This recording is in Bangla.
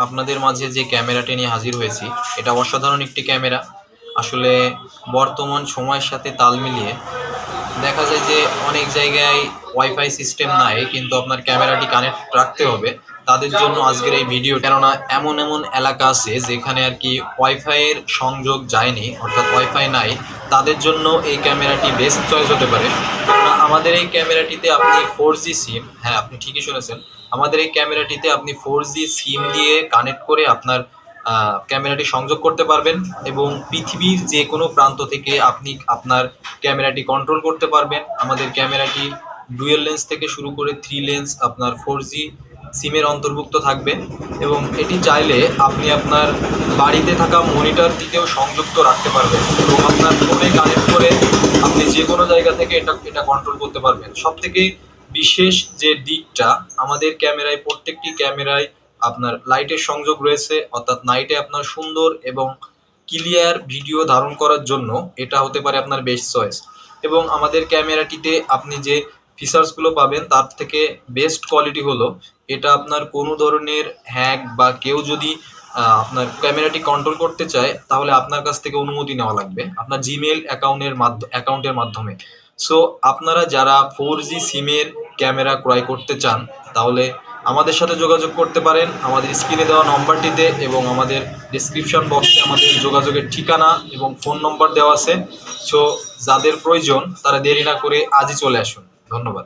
আপনাদের মাঝে যে ক্যামেরাটি নিয়ে হাজির হয়েছি, এটা অসাধারণ একটি ক্যামেরা। আসলে বর্তমান সময়ের সাথে তাল মিলিয়ে দেখা যায় যে অনেক জায়গায় ওয়াইফাই সিস্টেম নাই, কিন্তু আপনার ক্যামেরাটি কানেক্ট রাখতে হবে। তাদের জন্য আজকের এই ভিডিও, কেননা এমন এমন এলাকা আছে যেখানে আর কি ওয়াইফাই এর সংযোগ যায়নি, অর্থাৎ ওয়াইফাই নাই। তাদের জন্য এই ক্যামেরাটি বেস্ট চয়েস হতে পারে। কেননা আমাদের এই ক্যামেরাটিতে আপনি 4G সিম, হ্যাঁ আপনি ঠিকই শুনেছেন, আমাদের এই ক্যামেরাটিতে আপনি 4G সিম দিয়ে কানেক্ট করে আপনার ক্যামেরাটি সংযোগ করতে পারবেন এবং পৃথিবীর যে কোনো প্রান্ত থেকে আপনি আপনার ক্যামেরাটি কন্ট্রোল করতে পারবেন। আমাদের ক্যামেরাটি ডুয়েল লেন্স থেকে শুরু করে 3 লেন্স আপনার 4G সিমের অন্তর্ভুক্ত থাকবে এবং এটি চাইলে আপনি আপনার বাড়িতে থাকা মনিটর দিকেও সংযুক্ত রাখতে পারবেন এবং আপনার ফোনে কানেক্ট করে আপনি যে কোনো জায়গা থেকে এটা কন্ট্রোল করতে পারবেন। সবথেকে বিশেষ যে দিকটা, আমাদের ক্যামেরায় প্রত্যেকটি ক্যামেরায় আপনার লাইটের সংযোগ রয়েছে, অর্থাৎ নাইটে আপনার সুন্দর এবং ক্লিয়ার ভিডিও ধারণ করার জন্য এটা হতে পারে আপনার বেস্ট চয়েস। এবং আমাদের ক্যামেরাটিতে আপনি যে ফিচার্সগুলো পাবেন তার থেকে বেস্ট কোয়ালিটি হলো এটা আপনার কোনো ধরনের হ্যাক বা কেউ যদি আপনার ক্যামেরাটি কন্ট্রোল করতে চায় তাহলে আপনার কাছ থেকে অনুমতি নেওয়া লাগবে আপনার জিমেল অ্যাকাউন্টের মাধ্যমে। সো আপনারা যারা 4G সিমের ক্যামেরা ক্রয় করতে চান তাহলে আমাদের সাথে যোগাযোগ করতে পারেন আমাদের স্ক্রিনে দেওয়া নম্বরটিতে, এবং আমাদের ডিসক্রিপশন বক্সে আমাদের যোগাযোগের ঠিকানা এবং ফোন নম্বর দেওয়া আছে। সো যাদের প্রয়োজন তারা দেরি না করে আজই চলে আসুন। ধন্যবাদ।